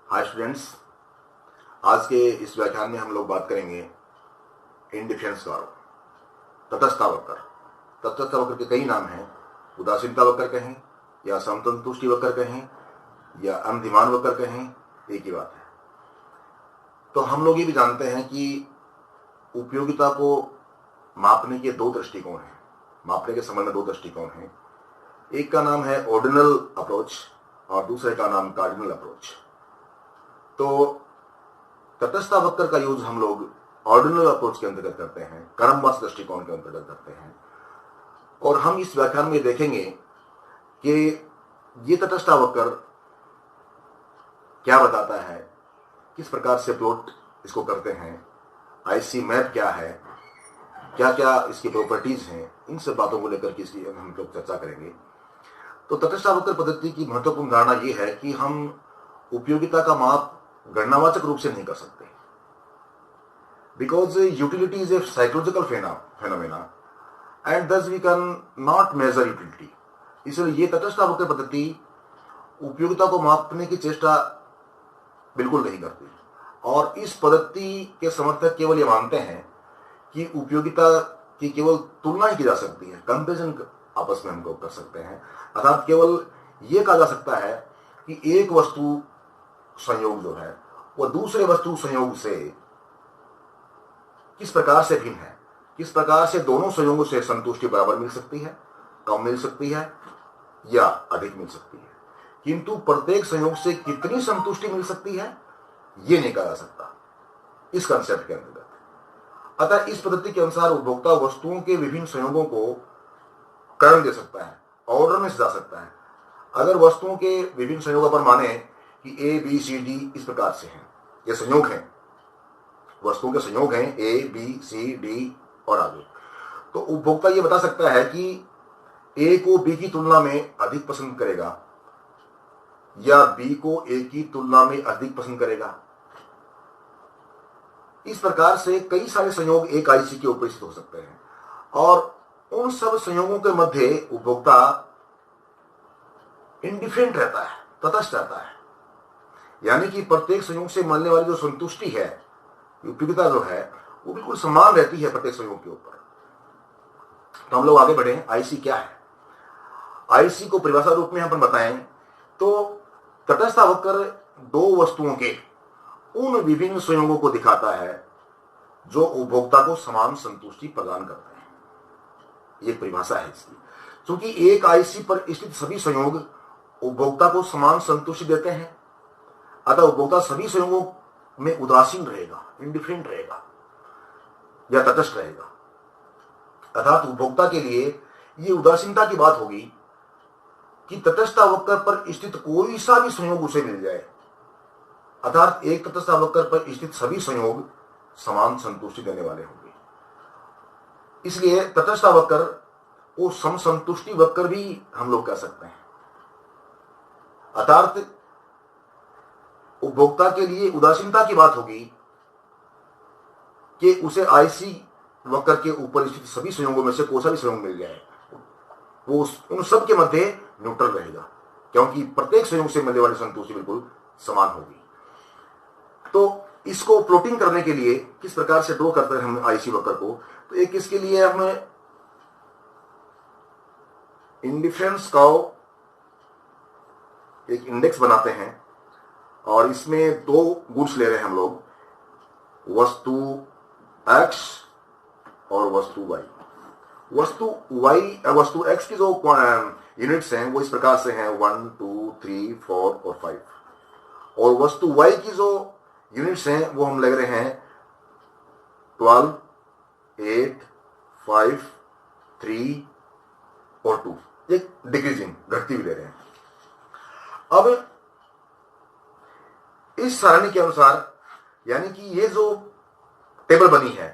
Hi students, आज के इस व्याख्यान में हम लोग बात करेंगे इंडिफरेंस कर्व, तटस्थता वक्र। तटस्थता वक्र के कई नाम हैं। उदासीनता वक्र कहें या समसंतुष्टि वक्र कहें या अंधिमान वक्र कहें, एक ही बात है। तो हम लोग ये भी जानते हैं कि उपयोगिता को मापने के दो दृष्टिकोण हैं। मापने के संबंध में दो दृष्टिकोण हैं। एक का नाम है ऑर्डिनल अप्रोच और दूसरे का नाम कार्डिनल अप्रोच। तो तटस्थता वक्र का यूज हम लोग ऑर्डिनल अप्रोच के अंतर्गत करते हैं, क्रमवार दृष्टिकोण के अंतर्गत करते हैं। और हम इस व्याख्यान में देखेंगे कि ये तटस्थता वक्र क्या बताता है, किस प्रकार से प्लॉट इसको करते हैं, आईसी मैप क्या है, क्या क्या इसकी प्रॉपर्टीज हैं, इन सब बातों को लेकर के इसकी हम लोग चर्चा करेंगे। तो तटस्थता वक्र पद्धति की महत्वपूर्ण धारणा यह है कि हम उपयोगिता का माप गणनावाचक रूप से नहीं कर सकते, because utility is a psychological phenomena and thus we can not measure utility. इसलिए ये तटस्थता वक्र पद्धति उपयोगिता को मापने की चेष्टा बिल्कुल नहीं करती। और इस पद्धति के समर्थक केवल ये मानते हैं कि उपयोगिता की केवल तुलना ही की जा सकती है, कंपेरिजन आपस में हमको कर सकते हैं। अर्थात केवल ये कहा जा सकता है कि एक वस्तु संयोग जो है वह दूसरे वस्तु संयोग से किस प्रकार से भिन्न है, किस प्रकार से दोनों संयोगों से संतुष्टि बराबर मिल सकती है, कम मिल सकती है या अधिक मिल सकती है। किंतु प्रत्येक संयोग से कितनी संतुष्टि मिल सकती है यह नहीं कहा जा सकता इस कंसेप्ट के अंतर्गत। अतः इस पद्धति के अनुसार उपभोक्ता वस्तुओं के विभिन्न संयोगों को क्रम दे सकता है, ऑर्डर में सजा सकता है। अगर वस्तुओं के विभिन्न संयोगों पर माने कि ए बी सी डी इस प्रकार से हैं, ये संयोग हैं, वस्तुओं के संयोग हैं ए बी सी डी और आगे, तो उपभोक्ता ये बता सकता है कि ए को बी की तुलना में अधिक पसंद करेगा या बी को ए की तुलना में अधिक पसंद करेगा। इस प्रकार से कई सारे संयोग एक आईसी के ऊपर स्थित हो सकते हैं और उन सब संयोगों के मध्य उपभोक्ता इंडिफरेंट रहता है, तटस्थ रहता है। यानी कि प्रत्येक संयोग से मिलने वाली जो संतुष्टि है, उपयोगिता जो है, वो बिल्कुल समान रहती है प्रत्येक संयोग के ऊपर। तो हम लोग आगे बढ़े, आईसी क्या है। आईसी को परिभाषा रूप में यहां पर बताएं तो तटस्थता वक्र दो वस्तुओं के उन विभिन्न संयोगों को दिखाता है जो उपभोक्ता को समान संतुष्टि प्रदान करते हैं। ये परिभाषा है इसकी। क्योंकि एक आईसी पर स्थित सभी संयोग उपभोक्ता को समान संतुष्टि देते हैं, अतः उपभोक्ता सभी संयोगों में उदासीन रहेगा, इंडिफरेंट रहेगा या तटस्थ रहेगा। अर्थात उपभोक्ता के लिए यह उदासीनता की बात होगी कि तटस्थता वक्र पर स्थित कोई सा भी संयोग उसे मिल जाए, अर्थात एक तटस्थता वक्र पर स्थित सभी संयोग समान संतुष्टि देने वाले होंगे। इसलिए तटस्थता वक्र को समसंतुष्टि वक्र भी हम लोग कह सकते हैं। अर्थात उपभोक्ता के लिए उदासीनता की बात होगी कि उसे आईसी वक्र के ऊपर स्थित सभी संयोगों में से कोई सा भी संयोग मिल जाए, वो उन सब के मध्य न्यूट्रल रहेगा, क्योंकि प्रत्येक संयोग से मिलने वाली संतुष्टि बिल्कुल समान होगी। तो इसको प्लॉटिंग करने के लिए किस प्रकार से ड्रॉ करते हैं हम आईसी वक्र को, तो एक इसके लिए हम इंडिफरेंस का एक इंडेक्स बनाते हैं और इसमें दो गुड्स ले रहे हैं हम लोग, वस्तु x और वस्तु y। वस्तु x की जो यूनिट्स हैं वो इस प्रकार से हैं 1 2 3 4 और 5, और वस्तु y की जो यूनिट्स हैं वो हम ले रहे हैं 12 8 5 3 और 2, एक डिक्रीजिंग घटती भी ले रहे हैं। अब इस सारणी के अनुसार, यानी कि ये जो टेबल बनी है,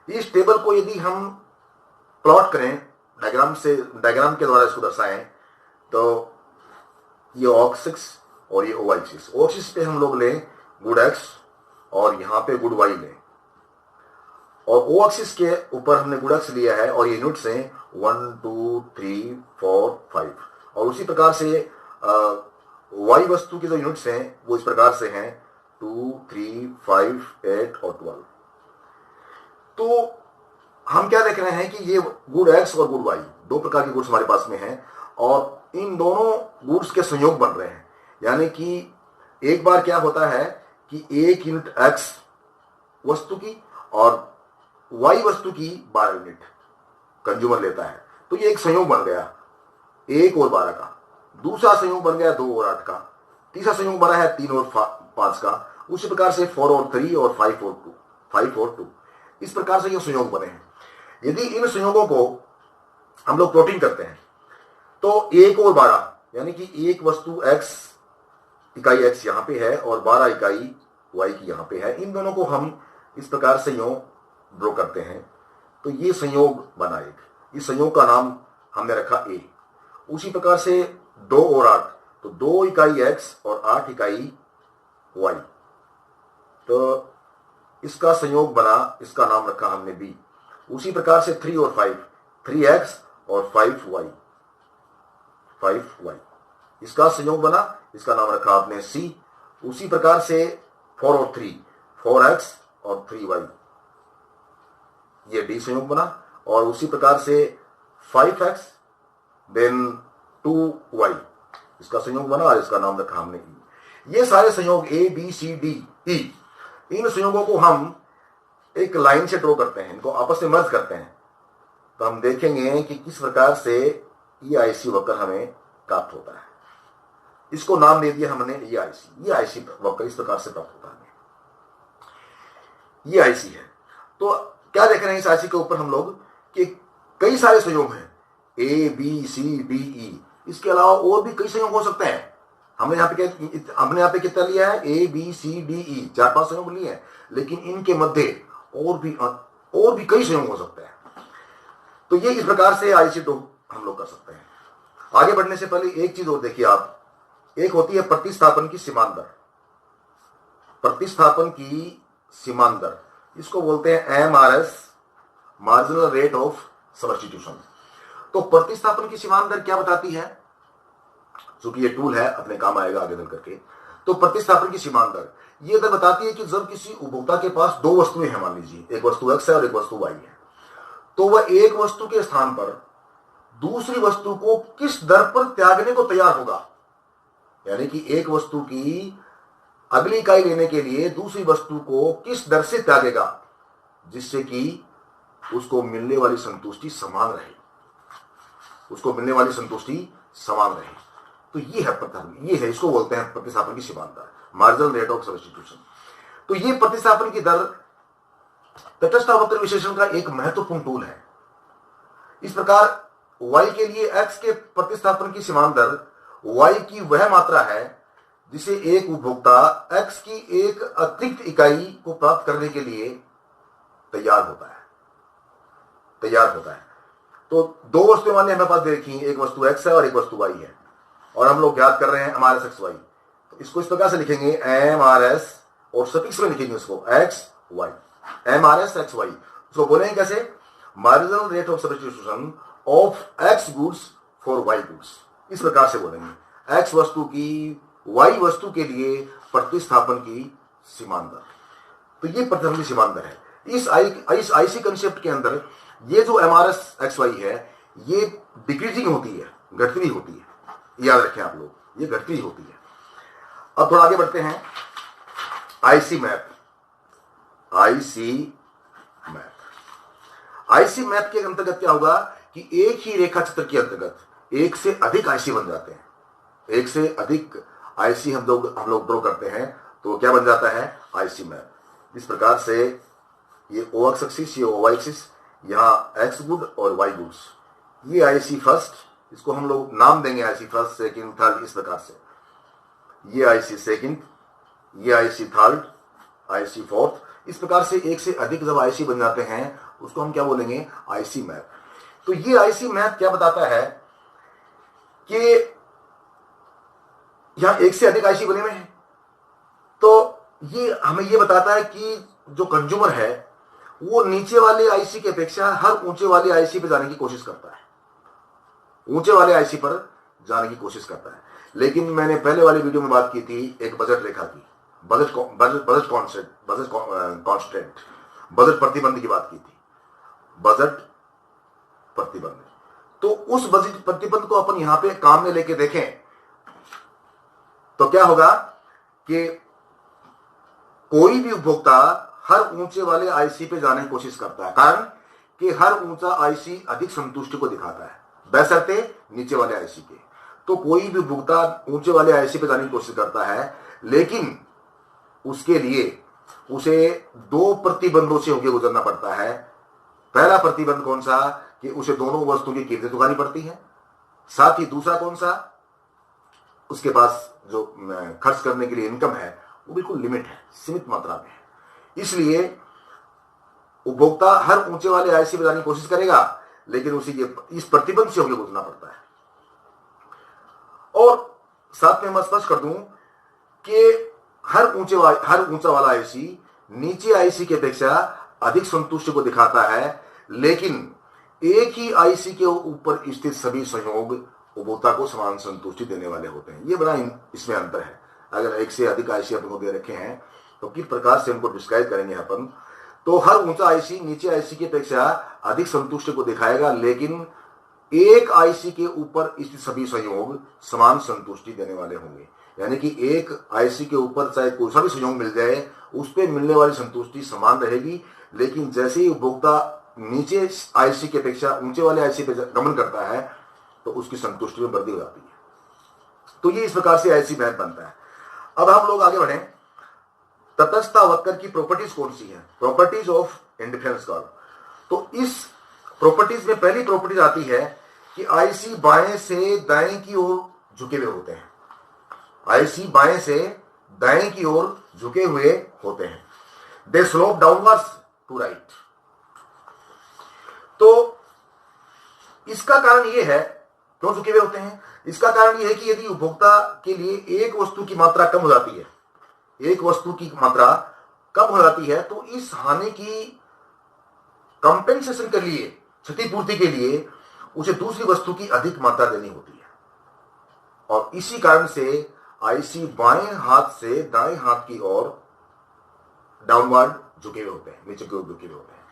इस टेबल को यदि हम प्लॉट करें डायग्राम के द्वारा इसको दर्शाएं, तो ये ऑक्सिस और ये ओ एक्सिस। ओ एक्सिस पे हम लोग लें गुड एक्स और यहां पे गुड वाई लें, और ओ एक्सिस के ऊपर हमने गुड एक्स लिया है और ये यूनिट्स हैं 1 2 3 4 5, और उसी प्रकार से वाई वस्तु के जो यूनिट्स हैं वो इस प्रकार से हैं 2, 3, 5, 8 और 12। तो हम क्या देख रहे हैं कि ये गुड एक्स और गुड वाई, दो प्रकार के गुड्स हमारे पास में हैं और इन दोनों गुड्स के संयोग बन रहे हैं। यानी कि एक बार क्या होता है कि एक यूनिट एक्स वस्तु की और वाई वस्तु की 12 यूनिट कंज्यूमर लेता है, तो ये एक संयोग बन गया 1 और 12 का। दूसरा संयोग बन गया 2 और 8 का। तीसरा संयोग बना है 3 और 5 का। उसी प्रकार से 4 और 3 और 5 और 2। इस प्रकार से ये संयोग बने हैं। यदि इन संयोगों को हम लोग प्लॉटिंग करते हैं तो 1 और 12 यानी कि एक वस्तु x इकाई x यहां पे है और 12 इकाई y की यहां पे है, इन दोनों को हम इस प्रकार से यूं ड्रॉ करते हैं तो ये संयोग बना एक। इस संयोग का नाम हमने रखा a। उसी प्रकार से 2 और 8, तो 2 इकाई x और 8 इकाई y, तो इसका संयोग बना, इसका नाम रखा हमने b। उसी प्रकार से 3 और 5, 3x और 5y, इसका संयोग बना, इसका नाम रखा आपने c। उसी प्रकार से 4 और 3, 4x और 3y, ये d संयोग बना। और उसी प्रकार से 5x देन 2y, इसका संयोग बना और इसका नाम रखा हमने e। ये सारे संयोग a b c d e, इन संयोगों को हम एक लाइन से ड्रॉ करते हैं, इनको आपस में मर्ज करते हैं, तो हम देखेंगे कि किस प्रकार से ये आईसी वक्र हमें प्राप्त होता है। इसको नाम दे दिया हमने ये आईसी वक्र इस प्रकार से प्राप्त होता है। ये आईसी है। तो क्या देख रहे हैं इस आईसी के ऊपर हम लोग कि कई सारे संयोग हैं A B C D E, इसके अलावा और भी कई संयोग हो सकते हैं। हमने यहाँ पे कितना लिया है, A B C D E, 4-5 संयोग लिए हैं, लेकिन इनके मध्य और भी कई संयोग हो सकते हैं। तो ये इस प्रकार से आईसी हम लोग कर सकते हैं। आगे बढ़ने से पहले एक चीज और देखिए आप, एक होती है प्रतिस्थापन की सीमांत दर। प्रतिस्थापन की सीमांत दर, इसको बोलते हैं MRS, marginal rate of substitution. तो प्रतिस्थापन की सीमांत दर क्या बताती है, चूंकि ये टूल है अपने काम आएगा आगे चल करके। तो प्रतिस्थापन की सीमांत दर ये दर बताती है कि जब किसी उपभोक्ता के पास 2 वस्तुएं हैं, मान लीजिए एक वस्तु x है और एक वस्तु y है, तो वह एक वस्तु के स्थान पर दूसरी वस्तु को किस दर पर त्यागने को तैयार होगा। यानी कि एक वस्तु की अगली इकाई लेने के लिए दूसरी वस्तु को किस दर से त्यागेगा जिससे कि उसको मिलने वाली संतुष्टि समान रहे, तो ये है इसको बोलते हैं प्रतिस्थापन की सीमांत दर, मार्जिनल रेट ऑफ सब्स्टिट्यूशन। तो ये प्रतिस्थापन की दर तटस्थ वक्र विश्लेषण का एक महत्वपूर्ण टूल है। इस प्रकार y के लिए x के प्रतिस्थापन की सीमांत दर y की वह मात्रा है जिसे एक उपभोक्ता x की एक अतिरिक्त इकाई को प्राप्त करने के लिए तैयार होता है। तो 2 वस्तुएं मान हमारे पास दे रखी, एक वस्तु x है और एक वस्तु y है, और हम लोग ज्ञात कर रहे हैं एमआरएस एक्स वाई। तो इसको इस प्रकार से लिखेंगे एमआरएस, और सफिक्स में लिखेंगे इसको X Y, MRS X Y. उसको बोलेंगे कैसे, marginal rate of substitution of X goods for Y goods, इस प्रकार से बोलेंगे। एक्स वस्तु की वाई वस्तु के लिए प्रतिस्थापन की सीमांत दर, तो ये प्रतिस्थापन की सीमांत दर है। इस आईसी कंसेप्ट के अंदर ये जो एमआरएस एक्स वाई है ये डिक्रीजिंग होती है, घटती हुई होती है, याद रखें आप लोग, ये घटती हुई होती है। अब थोड़ा आगे बढ़ते हैं। आईसी मैप के अंतर्गत क्या होगा कि एक ही रेखा चित्र के अंतर्गत एक से अधिक आईसी बन जाते हैं। एक से अधिक आईसी हम लोग ड्रॉ करते हैं तो क्या बन जाता है, आईसी मैप। इस प्रकार से ये ओ एक्सिस, ये ओ वाई एक्सिस, यहाँ एक्स गुड और वाई गुड्स, ये आईसी फर्स्ट, इसको हम लोग नाम देंगे आईसी फर्स्ट, सेकंड, थर्ड, इस प्रकार से। ये आईसी सेकंड, ये आईसी थर्ड, आईसी फोर्थ, इस प्रकार से एक से अधिक जब आईसी बन जाते हैं उसको हम क्या बोलेंगे, आईसी मैप। तो ये आईसी मैप क्या बताता है कि यहां एक से अधिक आईसी बने हुए हैं, तो ये हमें ये बताता है कि जो कंज्यूमर है वो नीचे वाले आईसी की अपेक्षा हर ऊंचे वाले आईसी पर जाने की कोशिश करता है, ऊंचे वाले आईसी पर जाने की कोशिश करता है। लेकिन मैंने पहले वाली वीडियो में बात की थी एक बजट रेखा की, बजट कॉन्स्टेंट, बजट प्रतिबंध की बात की थी, बजट प्रतिबंध। तो उस बजट प्रतिबंध को अपन यहां पे काम में लेके देखें तो क्या होगा कि कोई भी उपभोक्ता हर ऊंचे वाले आईसी पे जाने की कोशिश करता है, कारण कि हर ऊंचा आईसी अधिक संतुष्टि को दिखाता है बशर्ते नीचे वाले आईसी के। तो कोई भी उपभोक्ता ऊंचे वाले आईसी पे जाने की कोशिश करता है, लेकिन उसके लिए उसे दो प्रतिबंधों से होकर गुजरना पड़ता है। पहला प्रतिबंध कौन सा कि उसे दोनों वस्तुओं की कीमतें चुकानी पड़ती है, साथ ही दूसरा कौन सा, उसके पास जो खर्च करने के लिए इनकम है वो बिल्कुल लिमिट है, सीमित मात्रा में है। इसलिए उपभोक्ता हर ऊंचे वाले आईसी पे जाने की कोशिश करेगा, लेकिन उसे इस प्रतिबंध से होकर गुजरना पड़ता है। और साथ में मैं स्पष्ट कर दूं कि हर ऊंचा वाला आईसी नीचे आईसी की अपेक्षा अधिक संतुष्टि को दिखाता है, लेकिन एक ही आईसी के ऊपर स्थित सभी संयोग उपभोक्ता को समान संतुष्टि देने वाले होते हैं। ये बड़ा इसमें अंतर है। अगर एक से अधिक आईसी अपन को दे रखे हैं तो किस प्रकार से उनको डिस्क्राइब करेंगे अपन, तो हर ऊंचा आईसी नीचे आईसी की अपेक्षा अधिक संतुष्टि को दिखाएगा, लेकिन एक आईसी के ऊपर स्थित सभी संयोग समान संतुष्टि देने वाले होंगे। यानी कि एक आईसी के ऊपर चाहे कोई सा भी संयोग मिल जाए, उस पर मिलने वाली संतुष्टि समान रहेगी, लेकिन जैसे ही उपभोक्ता नीचे आईसी की अपेक्षा ऊंचे वाले आईसी पे गमन करता है तो उसकी संतुष्टि में वृद्धि हो जाती है। तो ये इस प्रकार से आईसी बैंक बनता है। अब हम लोग आगे बढ़े, तटस्थता वक्र की प्रॉपर्टीज कौन सी है, प्रॉपर्टीज ऑफ इंडिफरेंस कर्व। तो इस प्रॉपर्टीज में पहली प्रॉपर्टीज आती है कि आईसी बाएं से दाएं की ओर झुके हुए होते हैं, आईसी बाएं से दाएं की ओर झुके हुए होते हैं, दे स्लोप डाउनवर्ड्स टू राइट। तो इसका कारण यह है, क्यों झुके हुए होते हैं, इसका कारण यह है कि यदि उपभोक्ता के लिए एक वस्तु की मात्रा कम हो जाती है, एक वस्तु की मात्रा कम हो जाती है, तो इस हानि की कंपेंसेशन के लिए, क्षतिपूर्ति के लिए उसे दूसरी वस्तु की अधिक मात्रा देनी होती है। और इसी कारण से आईसी बाएं हाथ से दाएं हाथ की ओर डाउनवर्ड झुके हुए होते हैं, नीचे की ओर झुके हुए होते हैं।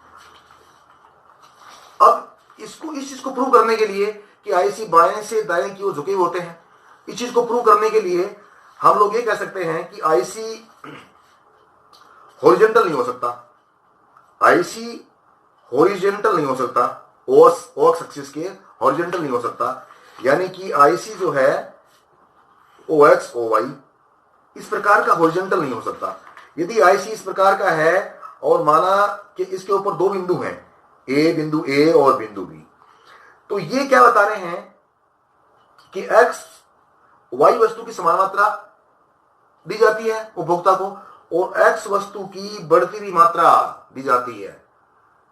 अब इस चीज को प्रूव करने के लिए कि आईसी बाएं से दाएं की ओर झुके हुए होते हैं, इस चीज को प्रूव करने के लिए हम लोग ये कह सकते हैं कि आईसी हॉरिजॉन्टल नहीं हो सकता, आईसी हॉरिजॉन्टल नहीं हो सकता, ओएक्स एक्सिस के हॉरिजॉन्टल नहीं हो सकता। यानी कि आईसी जो है ओएक्स ओवाई इस प्रकार का हॉरिजॉन्टल नहीं हो सकता। यदि आईसी इस प्रकार का है और माना कि इसके ऊपर दो बिंदु हैं, बिंदु ए और बिंदु बी, तो ये क्या बता रहे हैं कि एक्स वाई वस्तु की समान मात्रा दी जाती है उपभोक्ता को और एक्स वस्तु की बढ़ती हुई मात्रा दी जाती है।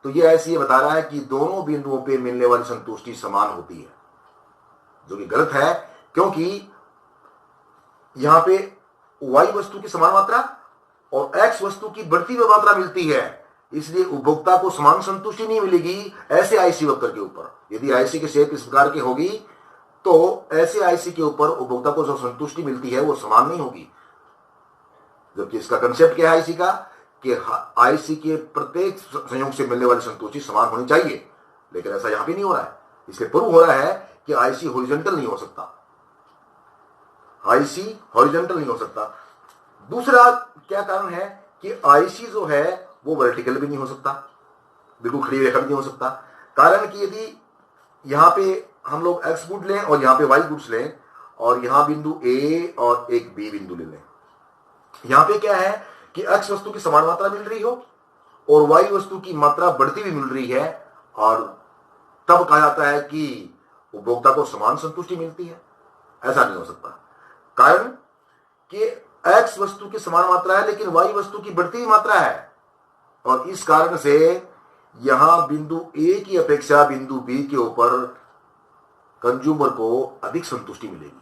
तो ये ऐसे ये बता रहा है कि दोनों बिंदुओं पे मिलने वाली संतुष्टि समान होती है, जो कि गलत है, क्योंकि यहां पे वाई वस्तु की समान मात्रा और एक्स वस्तु की बढ़ती हुई मात्रा मिलती है, इसलिए उपभोक्ता को समान संतुष्टि नहीं मिलेगी ऐसे आईसी वक्र के ऊपर। यदि आईसी की शेप इस प्रकार की होगी तो ऐसे आईसी के ऊपर उपभोक्ता को जो संतुष्टि मिलती है वो समान नहीं होगी। जबकि इसका कंसेप्ट क्या है आईसी का, कि आईसी के प्रत्येक संयोग से मिलने वाली संतुष्टि समान होनी चाहिए, लेकिन ऐसा यहां भी नहीं हो रहा है। इसलिए प्रूव हो रहा है कि आईसी हॉरिजॉन्टल नहीं हो सकता, आईसी हॉरिजॉन्टल नहीं हो सकता। दूसरा क्या कारण है कि आईसी जो है वो वर्टिकल भी नहीं हो सकता, बिल्कुल खड़ी रेखा भी नहीं हो सकता। कारण कि यदि यहां पे हम लोग एक्स गुड लें और यहां पे वाई गुड्स लें और यहां बिंदु ए और एक बी बिंदु ले लें, यहां पे क्या है कि एक्स वस्तु की समान मात्रा मिल रही हो और वाई वस्तु की मात्रा बढ़ती हुई मिल रही है, और तब कहा जाता है कि उपभोक्ता को समान संतुष्टि मिलती है। ऐसा नहीं हो सकता, कारण कि एक्स वस्तु की समान मात्रा है लेकिन वाई वस्तु की बढ़ती हुई मात्रा है, और इस कारण से यहां बिंदु ए की अपेक्षा बिंदु बी के ऊपर कंज्यूमर को अधिक संतुष्टि मिलेगी।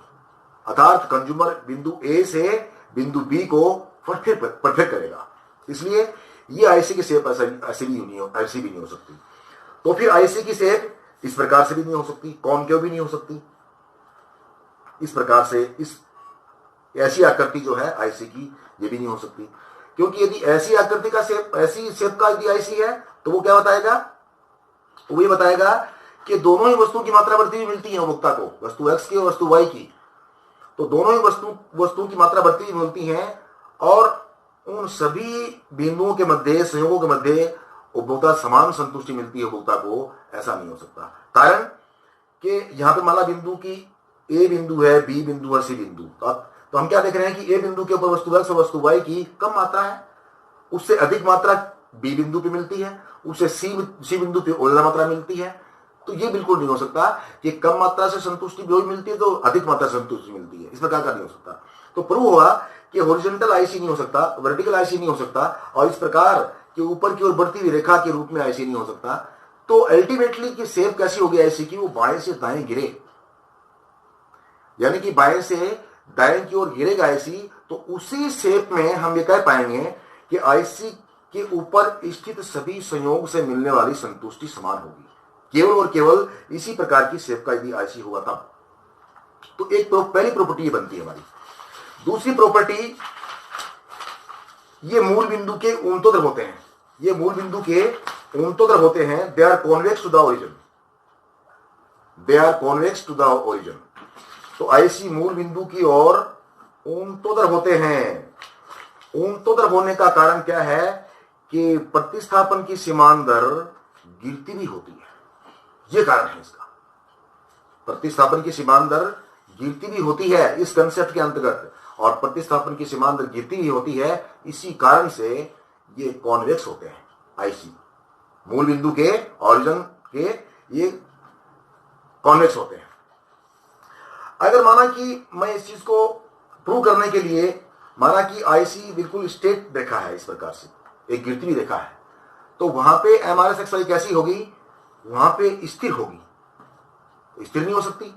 अर्थात कंज्यूमर बिंदु ए से बिंदु बी को परफेक्ट करेगा। इसलिए ये आईसी की शेप ऐसी भी नहीं हो सकती। तो फिर आईसी की शेप इस प्रकार से भी नहीं हो सकती, कॉनकेव भी नहीं हो सकती। इस प्रकार से इस ऐसी आकृति जो है आईसी की, ये भी नहीं हो सकती, क्योंकि यदि ऐसी आकृति का शेप, ऐसी शेप का यदि आईसी है तो वो क्या बताएगा, वो ये बताएगा कि दोनों ही वस्तुओं की मात्रा बढ़ती हुई मिलती है उपभोक्ता को, वस्तु एक्स की और वस्तु वाई की। तो दोनों ही वस्तुओं की मात्रा बढ़ती हुई मिलती है और उन सभी बिंदुओं के मध्य, संयोगों के मध्य उपभोक्ता समान संतुष्टि मिलती है उपभोक्ता को, ऐसा नहीं हो सकता। कारण कि यहां पे माना बिंदु की ए बिंदु है, बी बिंदु है, सी बिंदु, तो हम क्या देख रहे हैं कि ए बिंदु के ऊपर वस्तु एक्स और वस्तु वाई की कम मात्रा है, उससे अधिक मात्रा बी बिंदु पे मिलती है, उससे सी बिंदु पे ज्यादा मात्रा मिलती है। तो ये बिल्कुल नहीं हो सकता कि कम मात्रा से संतुष्टि भी मिलती है तो अधिक मात्रा से संतुष्टि मिलती है, इस प्रकार का नहीं हो सकता। तो प्रूव हुआ कि हॉरिजॉन्टल आईसी नहीं हो सकता, वर्टिकल आईसी नहीं हो सकता, और इस प्रकार कि ऊपर की ओर बढ़ती हुई रेखा के रूप में आईसी नहीं हो सकता। तो अल्टीमेटली की शेप कैसी होगी आईसी की, वो बाएं से दाएं गिरे, यानी कि बाएं से दाएं की ओर गिरेगा आईसी। तो उसी शेप में हम ये कह पाएंगे कि आईसी के ऊपर स्थित सभी संयोग से मिलने वाली संतुष्टि समान होगी, केवल और केवल इसी प्रकार की शेप का यदि आईसी होगा तब। तो एक पहली प्रॉपर्टी बनती है हमारी। दूसरी प्रॉपर्टी, ये मूल बिंदु के ऊर्ध्वाधर होते हैं, ये मूल बिंदु के ऊर्ध्वाधर होते हैं, they are convex to the origin, they are convex to the origin. तो आईसी मूल बिंदु की ओर ऊर्ध्वाधर होते हैं। ऊर्ध्वाधर होने का कारण क्या है कि प्रतिस्थापन की सीमांत दर गिरती भी होती है, यह कारण है इसका। प्रतिस्थापन की सीमांत दर गिरती भी होती है इस कंसेप्ट के अंतर्गत, और प्रतिस्थापन की सीमांत दर गिरती भी होती है, इसी कारण से ये कॉन्वेक्स होते हैं आईसी, मूल बिंदु के ओरिजिन के ये कॉन्वेक्स होते हैं। अगर माना कि मैं इस चीज को प्रूव करने के लिए, माना कि आईसी बिल्कुल स्ट्रेट रेखा है, इस प्रकार से एक गिरती हुई रेखा है, तो वहां पे एमआरएस एक्स वाई कैसी होगी, वहां पे स्थिर होगी, स्थिर नहीं हो सकती।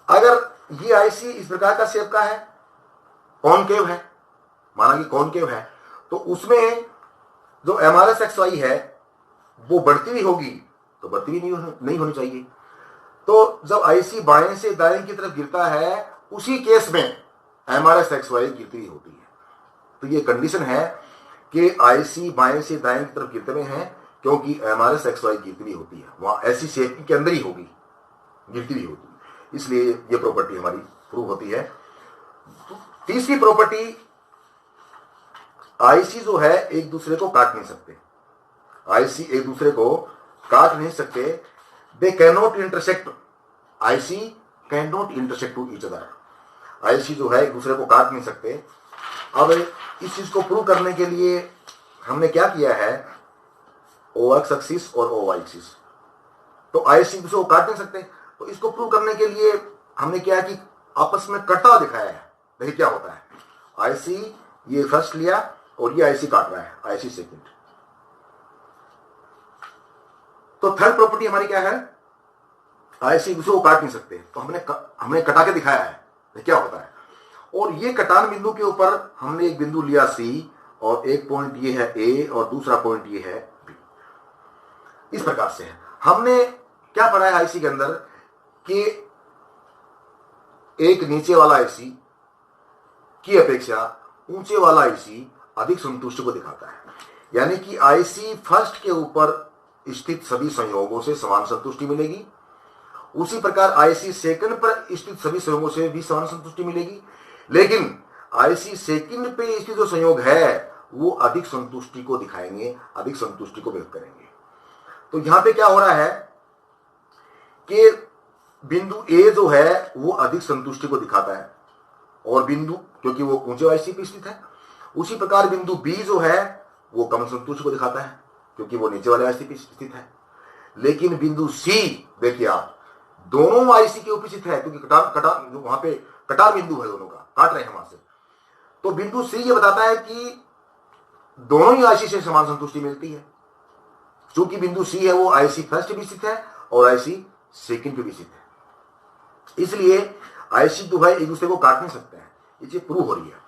अगर ये आईसी इस प्रकार का शेप का है, कॉनकेव है, माना कि कॉनकेव है, तो उसमें जो एमआरएस एक्स वाई है वो बढ़ती हुई होगी, तो बढ़ती हुई नहीं होनी चाहिए। तो जब आईसी बाएं से दाएं की तरफ गिरता है, उसी केस में एमआरएस एक्स वाई गिरती हुई होती है। तो ये कंडीशन है कि आईसी बाएं से दाएं की तरफ गिरते हुए हैं, क्योंकि एमआरएस एक्स वाई गिरती हुई होती है, वहां ऐसी शेप के अंदर ही होगी, गिरती हुई होती है, इसलिए ये प्रॉपर्टी हमारी प्रूव होती है। तीसरी प्रॉपर्टी, आईसी जो है एक दूसरे को काट नहीं सकते, आईसी एक दूसरे को काट नहीं सकते, they can not intersect, IC can not intersect to each other. IC जो है एक दूसरे को काट नहीं सकते। अब इस चीज को प्रूव करने के लिए हमने क्या किया है, ओ एक्स एक्सिस और ओ वाई एक्सिस, तो आईसी दूसरे को काट नहीं सकते, तो इसको प्रूव करने के लिए हमने क्या है कि आपस में कटा दिखाया है। देखिए क्या होता है, आईसी ये फर्स्ट लिया और ये आईसी काट रहा है, आईसी सेकंड। तो थर्ड प्रॉपर्टी हमारी क्या है, आईसी दूसरे को काट नहीं सकते, तो हमने कटा के दिखाया है क्या होता है। और ये कटान बिंदु के ऊपर हमने एक बिंदु लिया सी, और एक पॉइंट ये है ए और दूसरा पॉइंट ये है बी, इस प्रकार से है। हमने क्या पढ़ा है आईसी के अंदर कि एक नीचे वाला आईसी की अपेक्षा ऊंचे वाला आईसी अधिक संतुष्टि को दिखाता है, यानी कि आईसी फर्स्ट के ऊपर स्थित सभी संयोगों से समान संतुष्टि मिलेगी, उसी प्रकार आईसी सेकंड पर स्थित सभी संयोगों से भी समान संतुष्टि मिलेगी, लेकिन आईसी सेकंड पे स्थित जो संयोग है वो अधिक संतुष्टि को दिखाएंगे, अधिक संतुष्टि को व्यक्त करेंगे। तो यहां पे क्या हो रहा है कि बिंदु ए जो है वो अधिक संतुष्टि को दिखाता है, और बिंदु, क्योंकि वो ऊंचे आईसी पे स्थित है, उसी प्रकार बिंदु बी जो है वो कम संतुष्टि को दिखाता है, क्योंकि वो नीचे वाले आईसी पे स्थित है। लेकिन बिंदु सी, देखिए आप, दोनों आईसी के ऊपर स्थित है, क्योंकि कटार वहां पे कटार बिंदु है, दोनों का काट रहे हैं वहां से। तो बिंदु सी ये बताता है कि दोनों ही आईसी से समान संतुष्टि मिलती है, क्योंकि बिंदु सी है वो आईसी फर्स्ट भी स्थित है और आईसी सेकंड पे भी स्थित है, इसलिए आईसी दो भाई एक दूसरे को काट नहीं सकते हैं, ये चीज प्रूव हो रही है।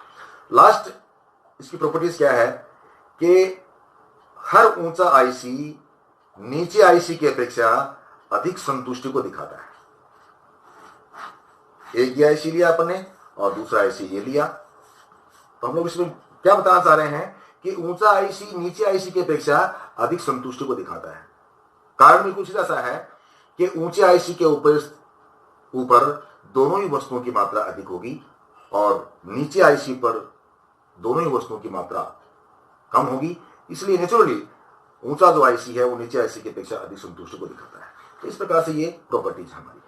लास्ट इसकी प्रॉपर्टीज क्या है कि हर ऊंचा आईसी नीचे आईसी की अपेक्षा अधिक संतुष्टि को दिखाता है। एक ये आईसी लिया अपन ने और दूसरा आईसी ये लिया। तो हम लोग इसमें क्या बताना चाह रहे हैं कि ऊंचा आईसी नीचे आईसी की अपेक्षा अधिक संतुष्टि को दिखाता है। कारण भी कुछ ऐसा है कि ऊंचे आईसी के ऊपर दोनों ही वस्तुओं की मात्रा अधिक होगी और नीचे आईसी पर दोनों ही वस्तुओं की मात्रा कम होगी। इसलिए नेचुरली ऊंचा जो आईसी है वो नीचे आईसी की अपेक्षा अधिक संतुष्टि को दिखाता है। तो इस प्रकार से ये प्रॉपर्टीज हमारी